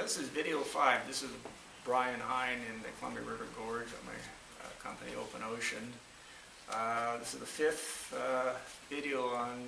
this is video 5. This is Brian Hinde in the Columbia River Gorge at my company, Open Ocean. This is the 5th video on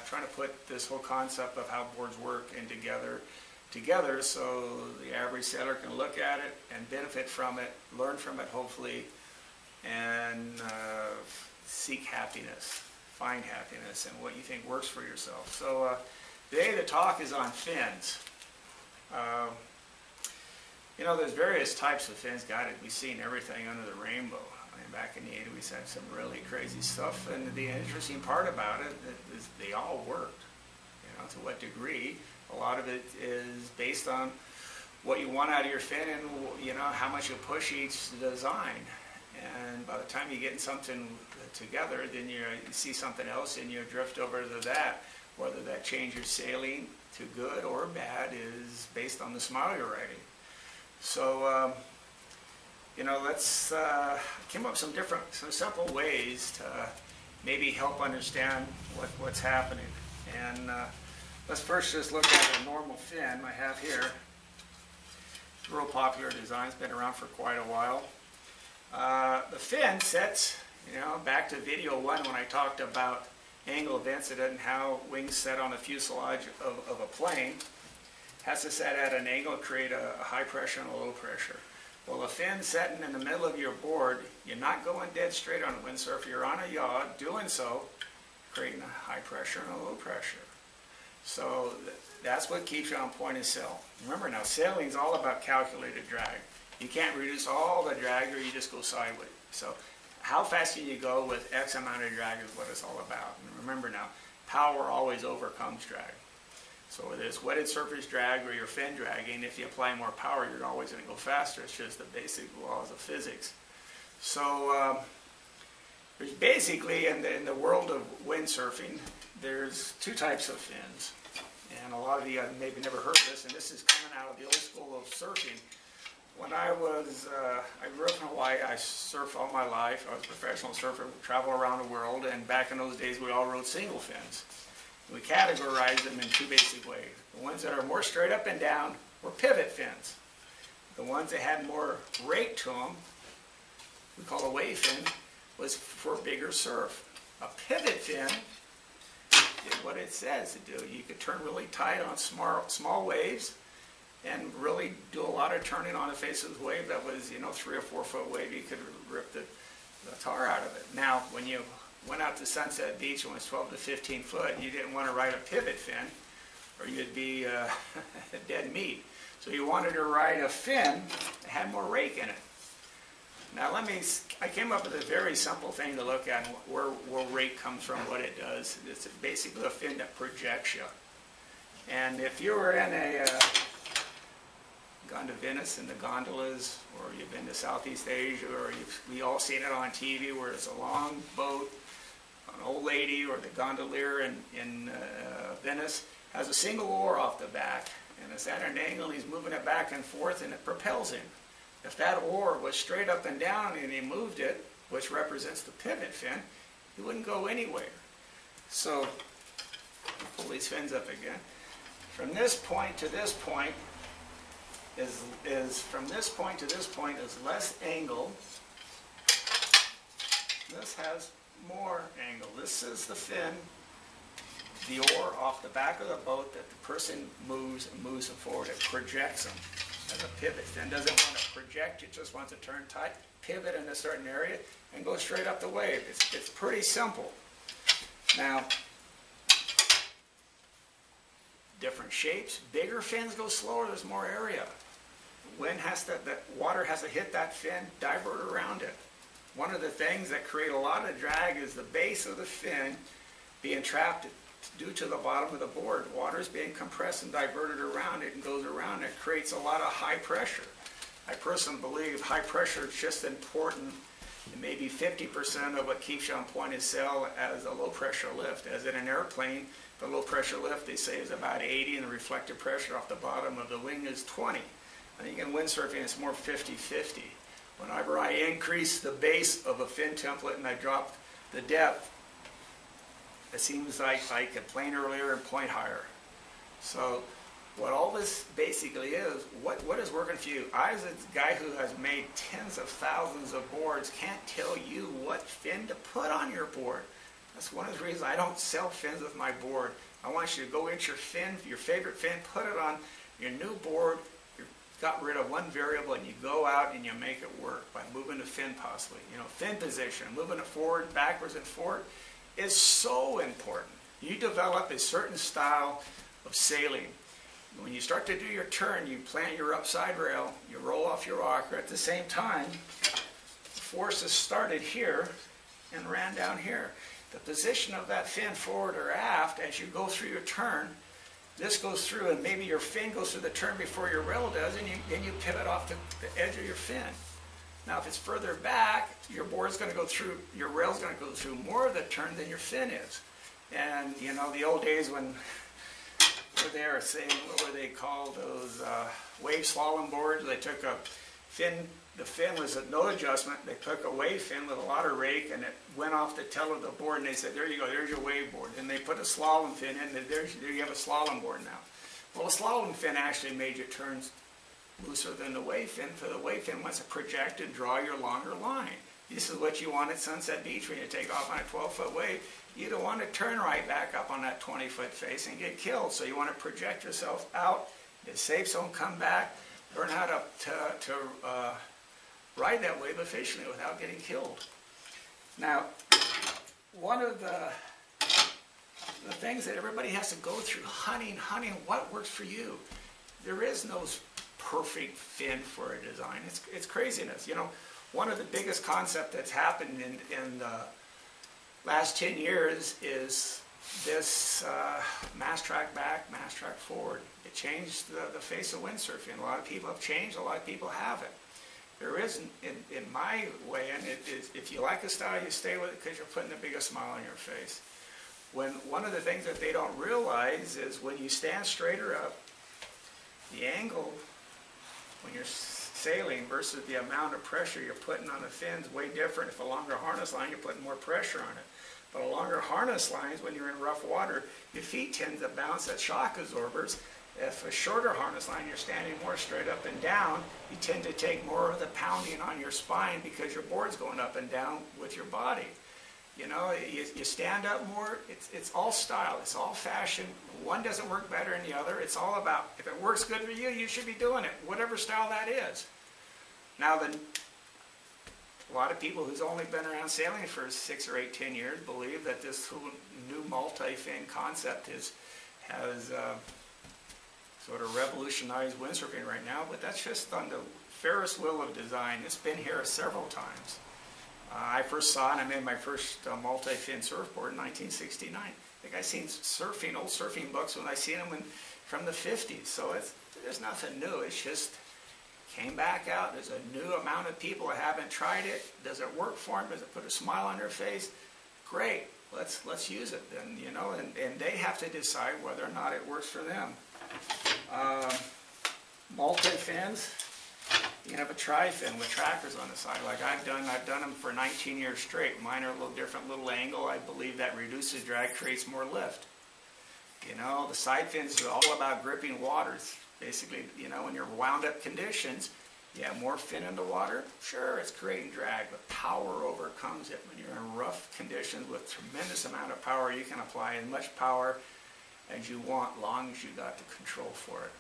trying to put this whole concept of how boards work in together so the average sailor can look at it and benefit from it, learn from it hopefully, and seek happiness, find happiness and what you think works for yourself. So today the talk is on fins. You know, there's various types of fins. God, we've seen everything under the rainbow. I mean, back in the 80s, we had some really crazy stuff, and the interesting part about it is they all worked. You know, to what degree? A lot of it is based on what you want out of your fin and, you know, how much you push each design. And by the time you get something together, then you see something else and you drift over to that. Whether that changes sailing to good or bad is based on the smile you're writing. So, you know, let's came up with some simple ways to maybe help understand what's happening. And let's first just look at a normal fin I have here. It's a real popular design. It's been around for quite a while. The fin sets, you know, back to video 1 when I talked about angle of incident and how wings set on the fuselage of a plane. Has to set at an angle to create a high pressure and a low pressure. Well, a fin setting in the middle of your board, you're not going dead straight on a windsurf. You're on a yacht, doing so, creating a high pressure and a low pressure. So that's what keeps you on point and sail. Remember now, sailing is all about calculated drag. You can't reduce all the drag or you just go sideways. So how fast can you go with X amount of drag is what it's all about. And remember now, power always overcomes drag. So whether it's wetted surface drag or your fin dragging, if you apply more power, you're always going to go faster. It's just the basic laws of physics. So there's basically, in the world of windsurfing, there's 2 types of fins. And a lot of you have maybe never heard of this, and this is coming out of the old school of surfing. When I grew up in Hawaii. I surfed all my life. I was a professional surfer, travel around the world, and back in those days we all rode single fins. We categorize them in 2 basic ways. The ones that are more straight up and down were pivot fins. The ones that had more rake to them, we call a wave fin, was for bigger surf. A pivot fin did what it says to do. You could turn really tight on small waves and really do a lot of turning on the face of the wave that was, you know, 3 or 4 foot wave. You could rip the tar out of it. Now, when you went out to Sunset Beach and was 12 to 15 foot, you didn't want to ride a pivot fin or you'd be dead meat. So you wanted to ride a fin that had more rake in it. Now I came up with a very simple thing to look at where rake comes from, what it does. It's basically a fin that projects you. And if you were in gone to Venice in the gondolas, or you've been to Southeast Asia, or we all seen it on TV where it's a long boat, an old lady or the gondolier in Venice has a single oar off the back, and it's at an angle, he's moving it back and forth, and it propels him. If that oar was straight up and down and he moved it, which represents the pivot fin, he wouldn't go anywhere. So, I'll pull these fins up again. From this point to this point from this point to this point is less angle. This has more angle. This is the fin, the oar off the back of the boat that the person moves them forward. It projects them. As a pivot fin doesn't want to project, it just wants to turn tight, pivot in a certain area, and go straight up the wave. It's pretty simple. Now, different shapes. Bigger fins go slower, there's more area. The water has to hit that fin, divert around it. One of the things that create a lot of drag is the base of the fin being trapped due to the bottom of the board. Water is being compressed and diverted around it and goes around it. It creates a lot of high pressure. I personally believe high pressure is just important, and maybe 50% of what keeps you on point and sail as a low pressure lift. As in an airplane, the low pressure lift they say is about 80 and the reflective pressure off the bottom of the wing is 20. I think in windsurfing it's more 50-50. Whenever I increase the base of a fin template and I drop the depth, it seems like I could plane earlier and point higher. So what all this basically is, what is working for you? I, as a guy who has made tens of thousands of boards, can't tell you what fin to put on your board. That's one of the reasons I don't sell fins with my board. I want you to go into your fin, your favorite fin, put it on your new board. You've got rid of one variable, and you go out and you make it work by moving the fin possibly. You know, fin position, moving it forward, backwards, and forward is so important. You develop a certain style of sailing. When you start to do your turn, you plant your upside rail, you roll off your rocker. At the same time, the forces started here and ran down here. The position of that fin forward or aft as you go through your turn, this goes through, and maybe your fin goes through the turn before your rail does, and then you pivot off the edge of your fin. Now, if it's further back, your board's going to go through, your rail's going to go through more of the turn than your fin is. And, you know, the old days when they were saying, what were they called, those wave slalom boards? They took a fin, the fin was at no adjustment. They took a wave fin with a water rake, and it went off the tail of the board, and they said, there you go, there's your wave board. And they put a slalom fin in, and there you have a slalom board now. Well, a slalom fin actually made your turns looser than the wave fin, for the wave fin wants to project and draw your longer line. This is what you want at Sunset Beach when you take off on a 12-foot wave. You don't want to turn right back up on that 20-foot face and get killed. So you want to project yourself out, get safe zone, come back, learn how to ride that wave efficiently without getting killed. Now, one of the things that everybody has to go through, hunting, what works for you? There is no perfect fin for a design. It's craziness. You know, one of the biggest concepts that's happened in the last 10 years is this mass track back, mass track forward. It changed the face of windsurfing. A lot of people have changed, a lot of people haven't. There isn't, in my way, and it is, if you like a style, you stay with it because you're putting the biggest smile on your face. One of the things that they don't realize is when you stand straighter up, the angle when you're sailing versus the amount of pressure you're putting on the fins way different. If a longer harness line, you're putting more pressure on it. But a longer harness lines, when you're in rough water, your feet tend to bounce at shock absorbers. If a shorter harness line, you're standing more straight up and down, you tend to take more of the pounding on your spine because your board's going up and down with your body. You know, you stand up more, it's all style, it's all fashion. One doesn't work better than the other. It's all about, if it works good for you, you should be doing it, whatever style that is. Now, a lot of people who's only been around sailing for 6 or 8, 10 years believe that this whole new multi-fin concept has sort of revolutionized windsurfing right now, but that's just on the Ferris wheel of design. It's been here several times. I first saw it, I made my first multi-fin surfboard in 1969. I think I've seen surfing, old surfing books when I seen them from the 50s. So there's nothing new. It's just came back out. There's a new amount of people that haven't tried it. Does it work for them? Does it put a smile on their face? Great. Let's use it then, you know, and they have to decide whether or not it works for them. Multi-fins. You can have a tri-fin with trackers on the side, like I've done them for 19 years straight. Mine are a little different, little angle. I believe that reduces drag, creates more lift. You know, the side fins are all about gripping waters. Basically, you know, when you're wound up conditions, you have more fin in the water. Sure, it's creating drag, but power overcomes it. When you're in rough conditions with tremendous amount of power, you can apply as much power as you want, long as you got the control for it.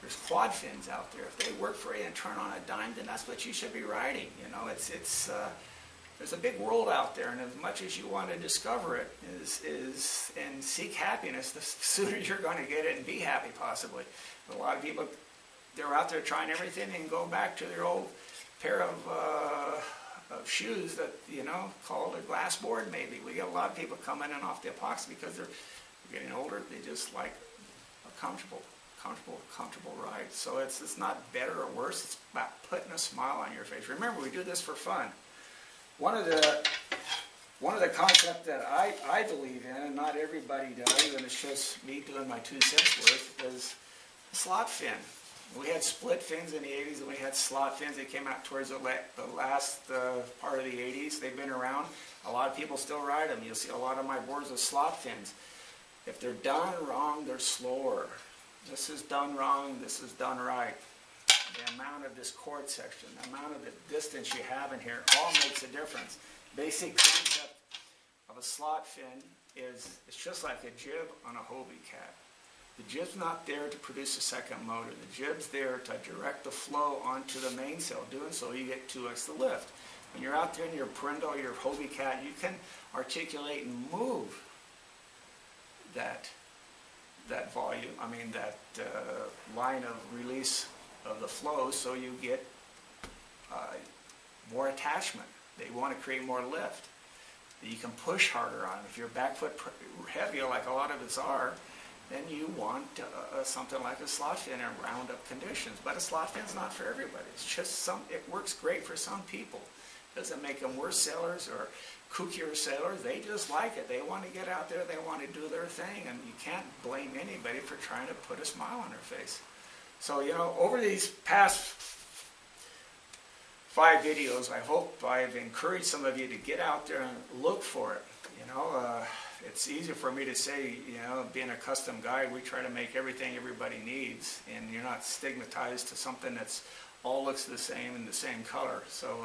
There's quad fins out there. If they work for you and turn on a dime, then that's what you should be riding. You know, there's a big world out there, and as much as you want to discover it and seek happiness, the sooner you're going to get it and be happy, possibly. But a lot of people, they're out there trying everything and go back to their old pair of shoes that, you know, called a glass board maybe. We get a lot of people coming in off the epoxy because they're getting older. They just like a comfortable ride. So it's not better or worse. It's about putting a smile on your face. Remember, we do this for fun. One of the concepts that I believe in, and not everybody does, and it's just me doing my 2 cents worth, is slot fin. We had split fins in the 80s, and we had slot fins. They came out towards the last part of the 80s. They've been around. A lot of people still ride them. You'll see a lot of my boards with slot fins. If they're done wrong, they're slower. This is done wrong, this is done right. The amount of this chord section, the amount of the distance you have in here all makes a difference. Basic concept of a slot fin is it's just like a jib on a Hobie cat. The jib's not there to produce a second motor. The jib's there to direct the flow onto the mainsail. Doing so, you get 2x the lift. When you're out there in your Prindle, your Hobie cat, you can articulate and move that volume, that line of release of the flow, so you get more attachment. They want to create more lift. You can push harder on it. If you're back foot heavy, like a lot of us are, then you want something like a slot fin in round-up conditions. But a slot fin's not for everybody. It's just it works great for some people. Doesn't make them worse sailors or kookier sailors. They just like it. They want to get out there. They want to do their thing. And you can't blame anybody for trying to put a smile on their face. So, over these past 5 videos, I hope I've encouraged some of you to get out there and look for it. It's easy for me to say, being a custom guy, we try to make everything everybody needs, and you're not stigmatized to something that's all looks the same in the same color. So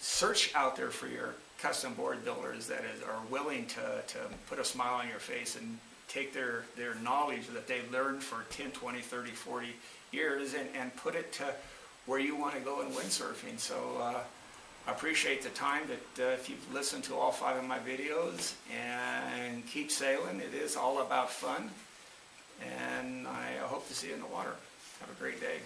search out there for your custom board builders that are willing to put a smile on your face and take their knowledge that they've learned for 10, 20, 30, 40 years and put it to where you want to go in windsurfing. So I appreciate the time that if you've listened to all 5 of my videos, and keep sailing. It is all about fun, and I hope to see you in the water. Have a great day.